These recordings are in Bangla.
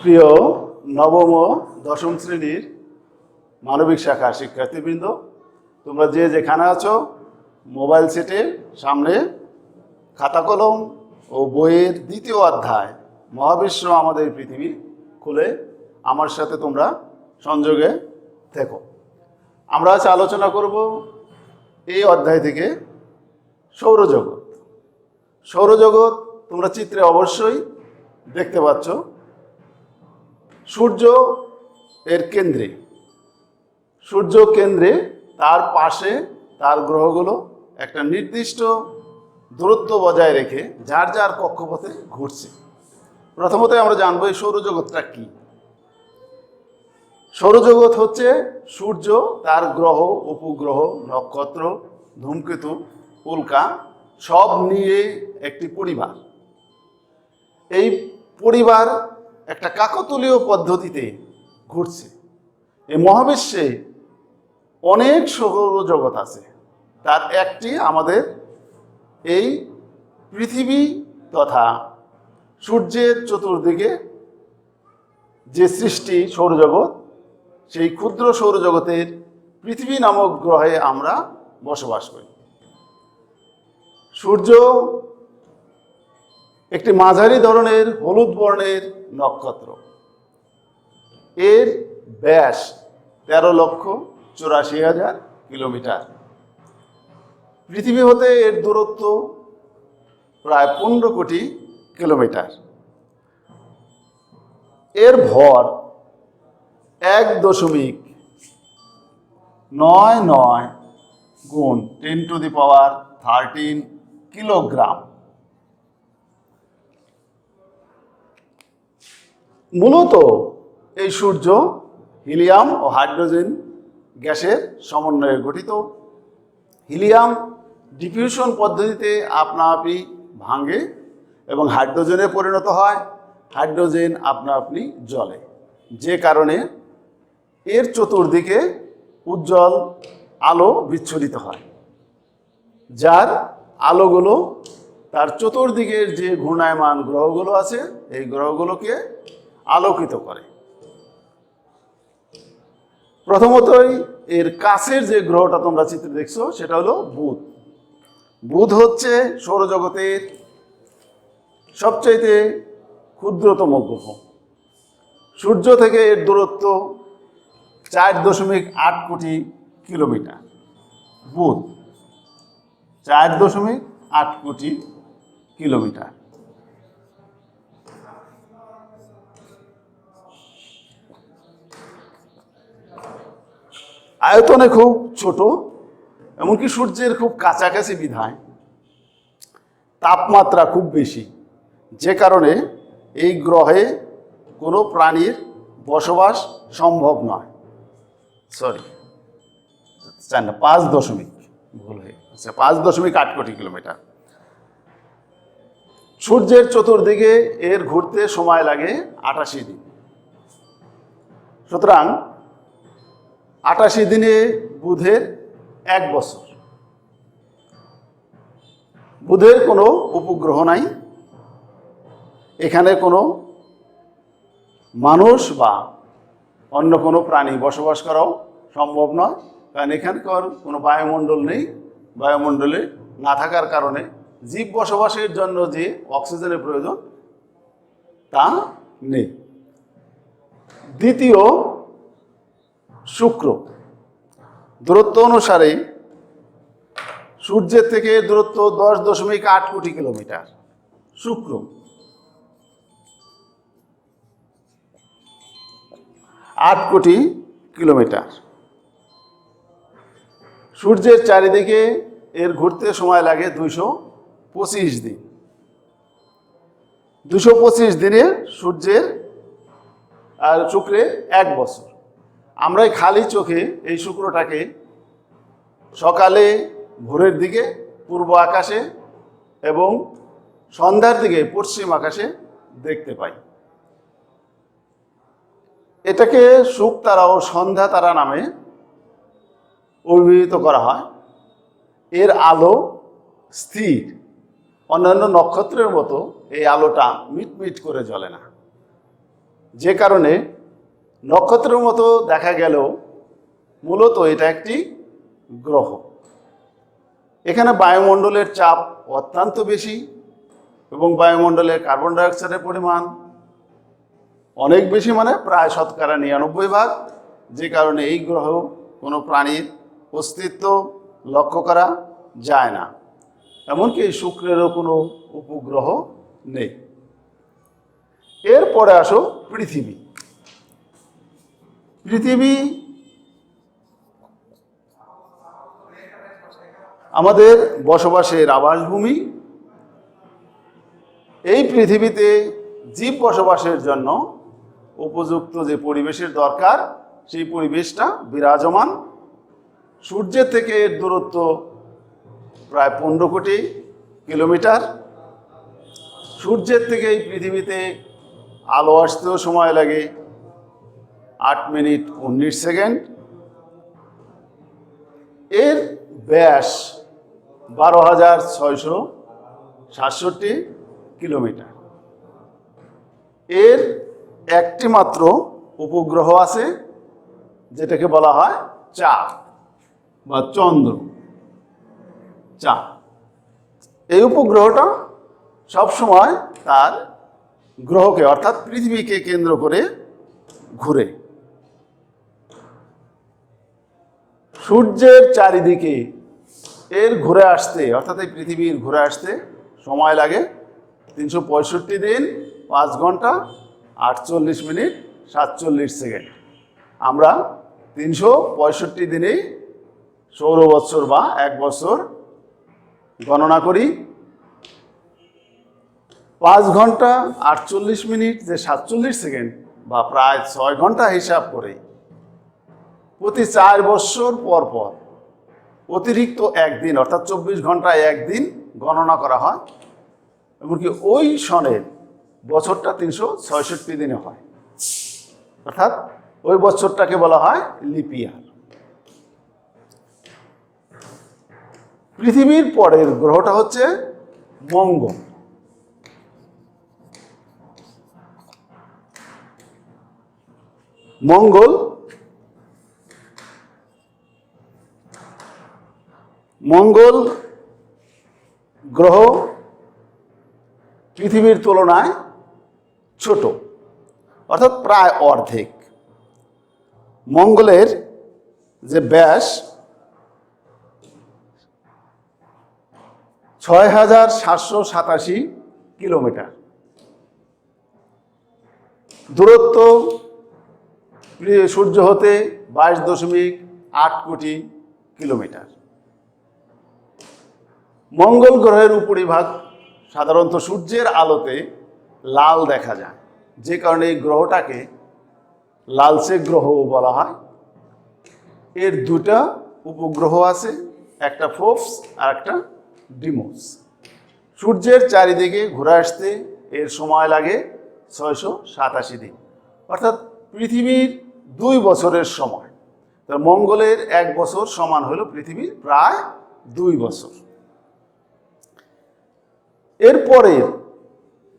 প্রিয় নবম ও দশম শ্রেণীর মানবিক শাখার শিক্ষার্থীবৃন্দ, তোমরা যে যেখানে আছো মোবাইল সেটের সামনে খাতা কলম ও বইয়ের দ্বিতীয় অধ্যায় মহাবিশ্ব আমাদের পৃথিবী খুলে আমার সাথে তোমরা সংযোগে থেকো। আমরা আজ আলোচনা করব এই অধ্যায় থেকে সৌরজগৎ। সৌরজগৎ তোমরা চিত্রে অবশ্যই দেখতে পাচ্ছ। সূর্য এর কেন্দ্রে, সূর্য কেন্দ্রে তার পাশে তার গ্রহগুলো একটা নির্দিষ্ট দূরত্ব বজায় রেখে যার যার কক্ষপথে ঘুরছে। প্রথমত আমরা জানবো এই সৌরজগৎটা কি। সৌরজগৎ হচ্ছে সূর্য, তার গ্রহ, উপগ্রহ, নক্ষত্র, ধূমকেতু, উল্কা সব নিয়ে একটি পরিবার। এই পরিবার একটা কাকতালীয় পদ্ধতিতে ঘুরছে। এই মহাবিশ্বে অনেক সৌরজগৎ আছে, তার একটি আমাদের এই পৃথিবী তথা সূর্যের চতুর্দিকে যে সৃষ্টি সৌরজগৎ, সেই ক্ষুদ্র সৌরজগতের পৃথিবী নামক গ্রহে আমরা বসবাস করি। সূর্য একটি মাঝারি ধরনের হলুদ বর্ণের নক্ষত্র। এর ব্যাস 13,84,000 কিলোমিটার। পৃথিবী হতে এর দূরত্ব প্রায় 15 কোটি কিলোমিটার। এর ভর 1.99 গুণ 10⁻13 কিলোগ্রাম। মূলত এই সূর্য হিলিয়াম ও হাইড্রোজেন গ্যাসের সমন্বয়ে গঠিত। হিলিয়াম ডিফিউশন পদ্ধতিতে আপনা আপনি ভাঙে এবং হাইড্রোজেনে পরিণত হয়। হাইড্রোজেন আপনা আপনি জ্বলে, যে কারণে এর চতুর্দিকে উজ্জ্বল আলো বিচ্ছুরিত হয়, যার আলোগুলো তার চতুর্দিকের যে ঘূর্ণায়মান গ্রহগুলো আছে এই গ্রহগুলোকে আলোকিত করে। প্রথমতই এর কাছের যে গ্রহটা তোমরা চিত্রে দেখছো সেটা হলো বুধ। বুধ হচ্ছে সৌরজগতের সবচাইতে ক্ষুদ্রতম গ্রহ। সূর্য থেকে এর দূরত্ব 4.8 কোটি কিলোমিটার। বুধ 4.8 কোটি কিলোমিটার। আয়তনে খুব ছোট, এমনকি সূর্যের খুব কাছাকাছি বিধায় তাপমাত্রা খুব বেশি, যে কারণে এই গ্রহে কোনো প্রাণীর বসবাস সম্ভব নয়। 5.8 কোটি কিলোমিটার। সূর্যের চতুর্দিকে এর ঘুরতে সময় লাগে 88 দিন। সুতরাং 88 দিনে বুধের 1 বছর। বুধের কোনো উপগ্রহ নাই। এখানে কোনো মানুষ বা অন্য কোনো প্রাণী বসবাস করাও সম্ভব নয়, কারণ এখানকার কোনো বায়ুমণ্ডল নেই। বায়ুমণ্ডলে না থাকার কারণে জীব বসবাসের জন্য যে অক্সিজেনের প্রয়োজন তা নেই। দ্বিতীয়, শুক্র। দূরত্ব অনুসারে সূর্যের থেকে দূরত্ব 10.8 কোটি কিলোমিটার। শুক্র 8 কোটি কিলোমিটার। সূর্যের চারিদিকে এর ঘুরতে সময় লাগে 225 দিন। 225 দিনে সূর্যের আর শুক্রের 1 বছর। আমরা খালি চোখে এই শুক্রটাকে সকালে ভোরের দিকে পূর্ব আকাশে এবং সন্ধ্যার দিকে পশ্চিম আকাশে দেখতে পাই। এটাকে শুক তারা ও সন্ধ্যা তারা নামে অভিহিত করা হয়। এর আলো স্থির, অন্যান্য নক্ষত্রের মতো এই আলোটা মিটমিট করে জ্বলে না। যে কারণে নক্ষত্রের মতো দেখা গেলেও মূলত এটা একটি গ্রহ। এখানে বায়ুমণ্ডলের চাপ অত্যন্ত বেশি এবং বায়ুমণ্ডলের কার্বন ডাইঅক্সাইডের পরিমাণ অনেক বেশি, মানে প্রায় 99%। যে কারণে এই গ্রহ কোনো প্রাণীর অস্তিত্ব লক্ষ্য করা যায় না। এমনকি শুক্রেরও কোনো উপগ্রহ নেই। এরপরে আসো পৃথিবী। পৃথিবী আমাদের বসবাসের আবাসভূমি। এই পৃথিবীতে জীব বসবাসের জন্য উপযুক্ত যে পরিবেশের দরকার সেই পরিবেশটা বিরাজমান। সূর্যের থেকে এর দূরত্ব প্রায় 15 কোটি কিলোমিটার। সূর্যের থেকে এই পৃথিবীতে আলো আসতেও সময় লাগে 8 মিনিট 19 সেকেন্ড। এর ব্যাস 12,667 কিলোমিটার। এর একটি মাত্র উপগ্রহ আছে, যেটাকে বলা হয় চাঁদ বা চন্দ্র। চাঁদ, এই উপগ্রহটা সবসময় তার গ্রহকে অর্থাৎ পৃথিবীকে কেন্দ্র করে ঘুরে। সূর্যের চারিদিকে এর ঘুরে আসতে অর্থাৎ এই পৃথিবীর ঘুরে আসতে সময় লাগে 365 দিন 5 ঘন্টা 48 মিনিট 47 সেকেন্ড। আমরা 365 দিনেই সৌর বৎসর বা 1 বছর গণনা করি। 5 ঘন্টা 48 মিনিট যে 47 সেকেন্ড বা প্রায় 6 ঘন্টা হিসাব করে প্রতি 4 বছর পর পর অতিরিক্ত একদিন অর্থাৎ 24 ঘন্টায় একদিন গণনা করা হয়। এমনকি ওই সনের বছরটা 366 দিনে হয়, অর্থাৎ ওই বছরটাকে বলা হয় লিপ ইয়ার। পৃথিবীর পরের গ্রহটা হচ্ছে মঙ্গল। মঙ্গল গ্রহ পৃথিবীর তুলনায় ছোট, অর্থাৎ প্রায় অর্ধেক। মঙ্গলের যে ব্যাস 6,787 কিলোমিটার। দূরত্ব সূর্য হতে 22.8 কোটি কিলোমিটার। মঙ্গল গ্রহের উপরিভাগ সাধারণত সূর্যের আলোতে লাল দেখা যায়, যে কারণে এই গ্রহটাকে লালচে গ্রহ বলা হয়। এর 2টা উপগ্রহ আছে, একটা ফোবস আর একটা ডিমোস। সূর্যের চারিদিকে ঘুরে আসতে এর সময় লাগে 687 দিন, অর্থাৎ পৃথিবীর 2 বছরের সময়। তার মঙ্গলের 1 বছর সমান হলো পৃথিবীর প্রায় 2 বছর। এরপরে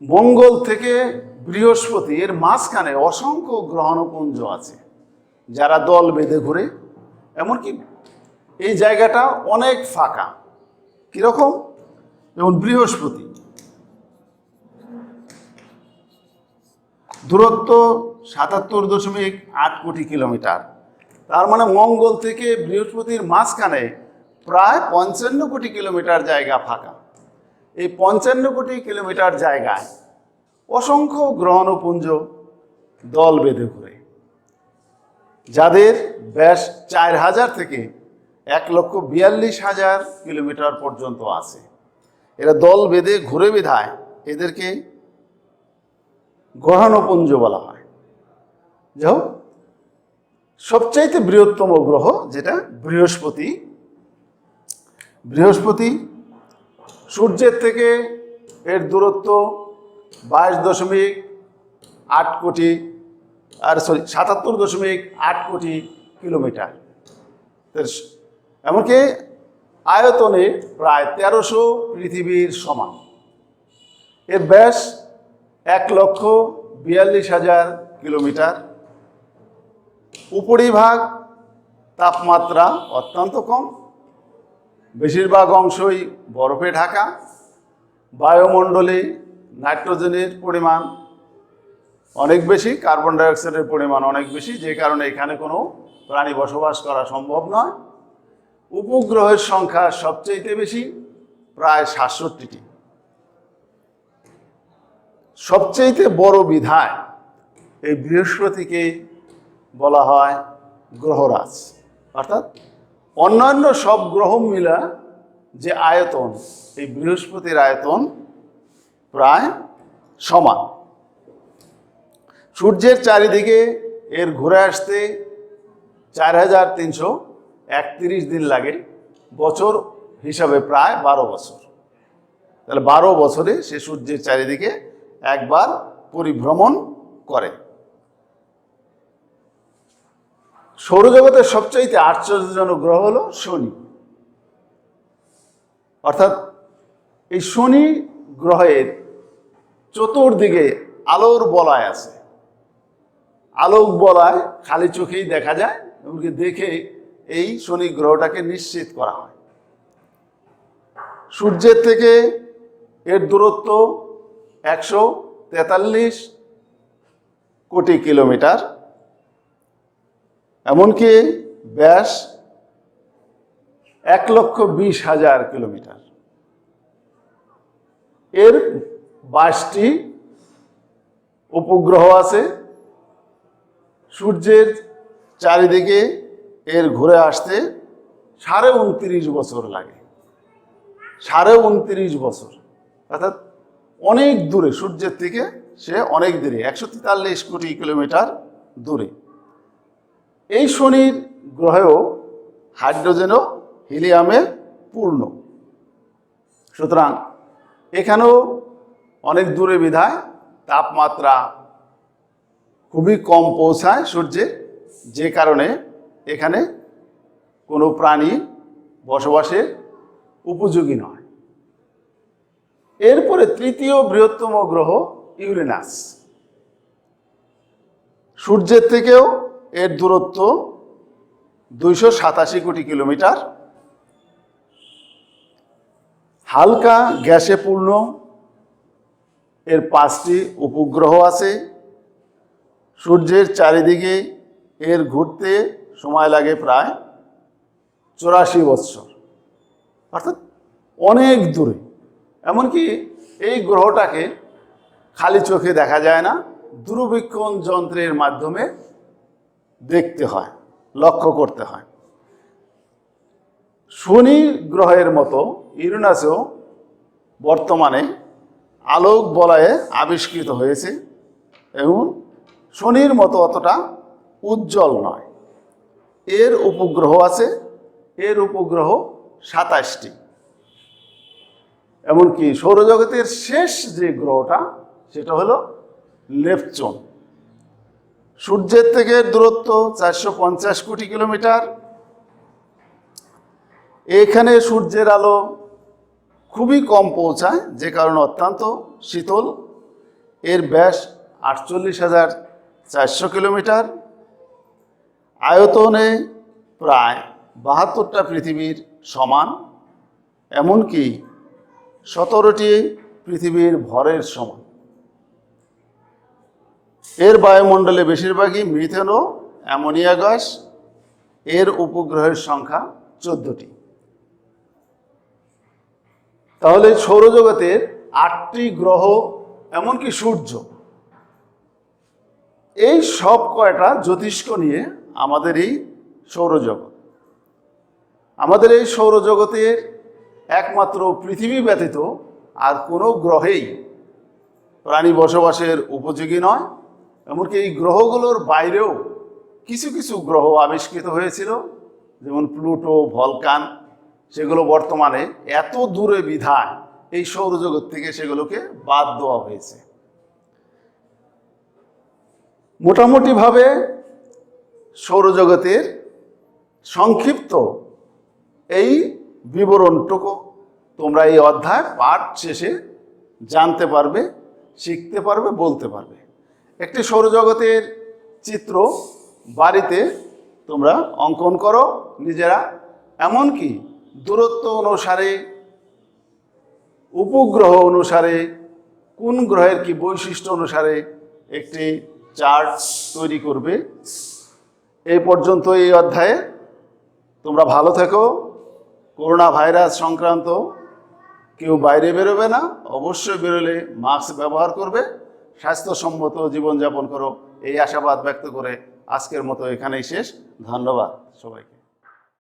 মঙ্গল থেকে বৃহস্পতি এর মাঝখানে অসংখ্য গ্রহাণুপুঞ্জ আছে, যারা দল বেঁধে ঘুরে। এমনকি এই জায়গাটা অনেক ফাঁকা। কিরকম? যেমন বৃহস্পতি দূরত্ব 77.8 কোটি কিলোমিটার। তার মানে মঙ্গল থেকে বৃহস্পতির মাঝখানে প্রায় 55 কোটি কিলোমিটার জায়গা ফাঁকা। এই 55 কোটি কিলোমিটার জায়গায় অসংখ্য গ্রহাণুপুঞ্জ দল বেঁধে ঘুরে, যাদের ব্যাস 4,000 থেকে 1,42,000 কিলোমিটার পর্যন্ত আছে। এরা দল বেঁধে ঘুরে বিধায় এদেরকে গ্রহাণুপুঞ্জ বলা হয়। যাই হোক, সবচাইতে বৃহত্তম গ্রহ যেটা বৃহস্পতি সূর্যের থেকে এর দূরত্ব 22.8 কোটি 77.8 কোটি কিলোমিটার। এমনকি আয়তনে প্রায় 1300 পৃথিবীর সমান। এর ব্যাস 1,42,000 কিলোমিটার। উপরিভাগ তাপমাত্রা অত্যন্ত কম, বেশিরভাগ অংশই বরফে ঢাকা। বায়ুমণ্ডলে নাইট্রোজেনের পরিমাণ অনেক বেশি, কার্বন ডাইঅক্সাইডের পরিমাণ অনেক বেশি, যে কারণে এখানে কোনো প্রাণী বসবাস করা সম্ভব নয়। উপগ্রহের সংখ্যা সবচেয়ে বেশি, প্রায় ৬৭টি। সবচেয়ে বড় বিধায় এই বৃহস্পতিকে বলা হয় গ্রহরাজ, অর্থাৎ অন্যান্য সব গ্রহ মিলা যে আয়তন, এই বৃহস্পতির আয়তন প্রায় সমান। সূর্যের চারিদিকে এর ঘুরে আসতে ৪৩৩১ দিন লাগে, বছর হিসাবে প্রায় ১২ বছর। তাহলে ১২ বছরে সে সূর্যের চারিদিকে একবার পরিভ্রমণ করে। সৌরজগতের সবচাইতে আশ্চর্যজনক গ্রহ হলো শনি। অর্থাৎ এই শনি গ্রহের চতুর্দিকে আলোর বলয় আছে। আলোক বলয় খালি চোখেই দেখা যায়, এমনকি দেখে এই শনি গ্রহটাকে নিশ্চিত করা হয়। সূর্যের থেকে এর দূরত্ব ১৪৩ কোটি কিলোমিটার, এমনকি ব্যাস ১,২০,০০০ কিলোমিটার। এর ২২টি উপগ্রহ আছে। সূর্যের চারিদিকে এর ঘুরে আসতে ২৯.৫ বছর লাগে। ২৯.৫ বছর, অর্থাৎ অনেক দূরে সূর্যের থেকে সে অনেক দূরে, ১৪৩ কোটি কিলোমিটার দূরে। এই শনির গ্রহেও হাইড্রোজেন ও হিলিয়ামে পূর্ণ। সুতরাং এখানেও অনেক দূরে বিধায় তাপমাত্রা খুবই কম পৌঁছায় সূর্যে, যে কারণে এখানে কোনো প্রাণী বসবাসের উপযোগী নয়। এরপরে তৃতীয় বৃহত্তম গ্রহ ইউরেনাস। সূর্যের থেকেও এর দূরত্ব ২৮৭ কোটি কিলোমিটার। হালকা গ্যাসে পূর্ণ, এর ৫টি উপগ্রহ আছে। সূর্যের চারিদিকে এর ঘুরতে সময় লাগে প্রায় ৮৪ বৎসর, অর্থাৎ অনেক দূরে। এমনকি এই গ্রহটাকে খালি চোখে দেখা যায় না, দূরবীক্ষণ যন্ত্রের মাধ্যমে দেখতে হয়, লক্ষ্য করতে হয়। শনি গ্রহের মতো ইউরেনাসও বর্তমানে আলোক বলয়ে আবিষ্কৃত হয়েছে এবং শনির মতো অতটা উজ্জ্বল নয়। এর উপগ্রহ আছে, এর উপগ্রহ ২৭টি। এমনকি সৌরজগতের শেষ যে গ্রহটা সেটা হলো নেপচুন। সূর্যের থেকে দূরত্ব ৪৫০ কোটি কিলোমিটার। এখানে সূর্যের আলো খুবই কম পৌঁছায়, যে কারণে অত্যন্ত শীতল। এর ব্যাস ৪৮,৪০০ কিলোমিটার। আয়তনে প্রায় ৭২টা পৃথিবীর সমান, এমনকি ১৭টি পৃথিবীর ভরের সমান। এর বায়ুমণ্ডলে বেশিরভাগই মিথেন ও অ্যামোনিয়া গ্যাস। এর উপগ্রহের সংখ্যা ১৪টি। তাহলে সৌরজগতের ৮টি গ্রহ, এমনকি সূর্য, এই সব কয়টা জ্যোতিষ্ক নিয়ে আমাদের এই সৌরজগৎ। আমাদের এই সৌরজগতের একমাত্র পৃথিবী ব্যতীত আর কোনো গ্রহেই প্রাণী বসবাসের উপযোগী নয়। এমনকি এই গ্রহগুলোর বাইরেও কিছু কিছু গ্রহ আবিষ্কৃত হয়েছিল, যেমন প্লুটো, ভলকান। সেগুলো বর্তমানে এত দূরে বিধায় এই সৌরজগৎ থেকে সেগুলোকে বাদ দেওয়া হয়েছে। মোটামুটিভাবে সৌরজগতের সংক্ষিপ্ত এই বিবরণটুকু তোমরা এই অধ্যায় পাঠ শেষে জানতে পারবে, শিখতে পারবে, বলতে পারবে। একটি সৌরজগতের চিত্র বাড়িতে তোমরা অঙ্কন করো নিজেরা, এমনকি দূরত্ব অনুসারে, উপগ্রহ অনুসারে, কোন গ্রহের কি বৈশিষ্ট্য অনুসারে একটি চার্ট তৈরি করবে। এই পর্যন্ত এই অধ্যায়ে। তোমরা ভালো থেকো। করোনা ভাইরাস সংক্রান্ত কেউ বাইরে বেরোবে না, অবশ্যই বেরোলে মাস্ক ব্যবহার করবে, স্বাস্থ্যসম্মত জীবনযাপন করো, এই আশাবাদ ব্যক্ত করে আজকের মতো এখানেই শেষ। ধন্যবাদ সবাইকে।